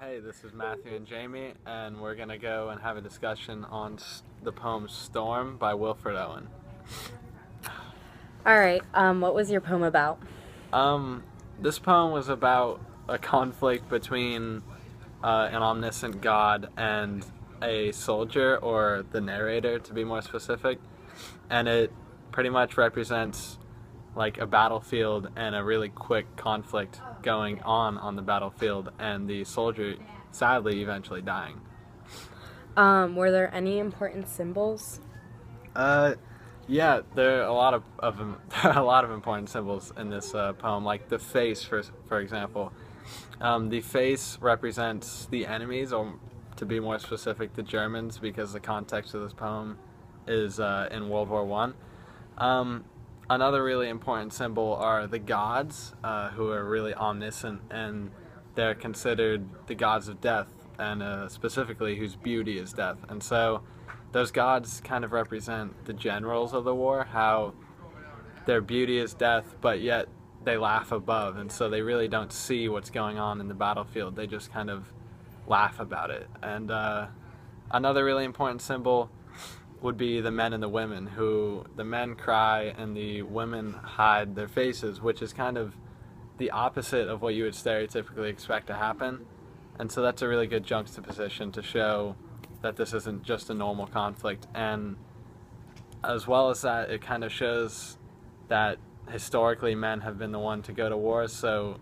Hey, this is Matthew and Jamie, and we're gonna go and have a discussion on the poem "Storm" by Wilfred Owen. All right. What was your poem about? Um, this poem was about a conflict between an omniscient God and a soldier, or the narrator, to be more specific, and it pretty much represents like a battlefield and a really quick conflict going on the battlefield, and the soldier sadly eventually dying. Were there any important symbols? Uh, yeah, there are a lot of a lot of important symbols in this poem, like the face, for example. The face represents the enemies, or to be more specific, the Germans, because the context of this poem is in World War One. Another really important symbol are the gods, who are really omniscient, and they're considered the gods of death, and specifically whose beauty is death. And so those gods kind of represent the generals of the war, how their beauty is death, but yet they laugh above, and so they really don't see what's going on in the battlefield. They just kind of laugh about it. And another really important symbol would be the men and the women, who the men cry and the women hide their faces, which is kind of the opposite of what you would stereotypically expect to happen. And so that's a really good juxtaposition to show that this isn't just a normal conflict. And as well as that, it kind of shows that historically men have been the one to go to war, so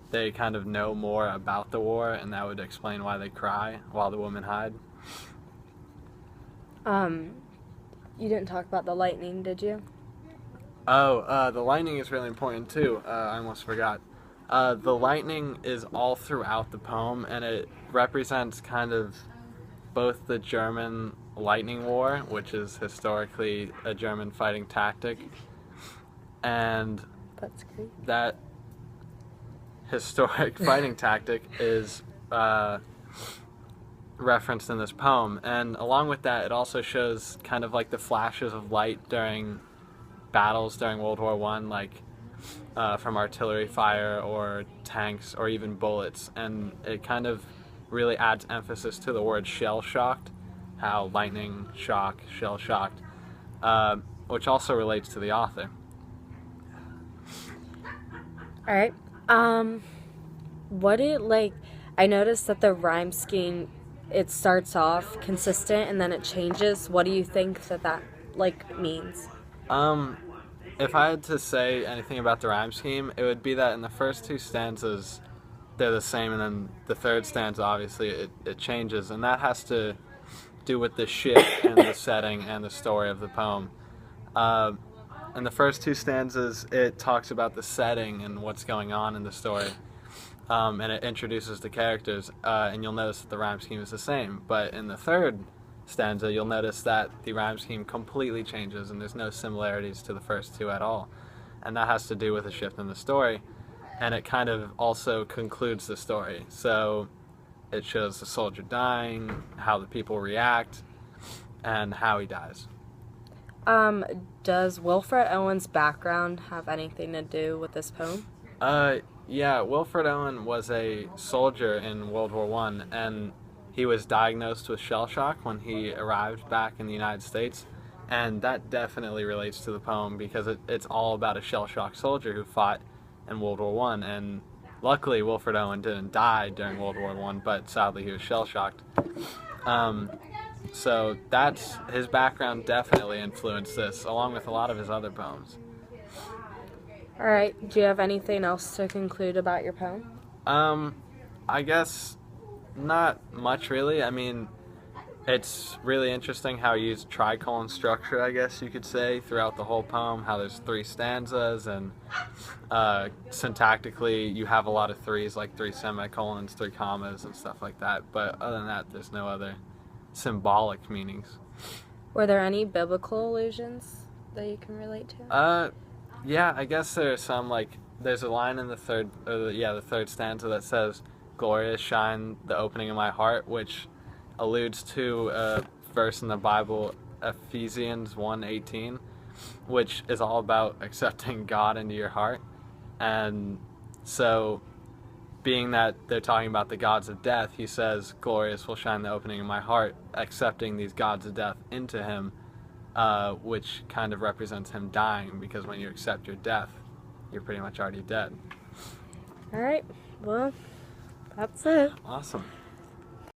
they kind of know more about the war, and that would explain why they cry while the women hide. You didn't talk about the lightning, did you? Oh, the lightning is really important too. I almost forgot. The lightning is all throughout the poem, and it represents kind of both the German lightning war, which is historically a German fighting tactic, and That's great. that historic fighting tactic is referenced in this poem. And along with that, it also shows kind of like the flashes of light during battles during World War One, like from artillery fire or tanks or even bullets. And it kind of really adds emphasis to the word shell shocked, how lightning shock, shell shocked, which also relates to the author. All right. What it like? I noticed that the rhyme scheme, it starts off consistent and then it changes. What do you think that like means? If I had to say anything about the rhyme scheme, it would be that in the first two stanzas, they're the same, and then the third stanza, obviously, it changes, and that has to do with the shift in the setting and the story of the poem. In the first two stanzas, it talks about the setting and what's going on in the story, and it introduces the characters, and you'll notice that the rhyme scheme is the same. But in the third stanza, you'll notice that the rhyme scheme completely changes, and there's no similarities to the first two at all. And that has to do with a shift in the story, and it kind of also concludes the story. So it shows the soldier dying, how the people react, and how he dies. Does Wilfred Owen's background have anything to do with this poem? Yeah, Wilfred Owen was a soldier in World War One, and he was diagnosed with shell shock when he arrived back in the United States, and that definitely relates to the poem because it's all about a shell shock soldier who fought in World War One, and luckily Wilfred Owen didn't die during World War One, but sadly he was shell shocked. So that's his background definitely influenced this, along with a lot of his other poems. All right. Do you have anything else to conclude about your poem? I guess not much really. I mean, it's really interesting how he used tricolon structure, I guess you could say, throughout the whole poem, how there's three stanzas, and syntactically you have a lot of threes, like three semicolons, three commas, and stuff like that. But other than that, there's no other symbolic meanings. Were there any biblical allusions that you can relate to? Yeah, I guess there's some, like, there's a line in the third stanza that says, "Glorious shine the opening of my heart," which alludes to a verse in the Bible, Ephesians 1:18, which is all about accepting God into your heart. And so being that they're talking about the gods of death, he says, "Glorious will shine the opening of my heart," accepting these gods of death into him, which kind of represents him dying, because when you accept your death, you're pretty much already dead. All right. Well, that's it. Awesome.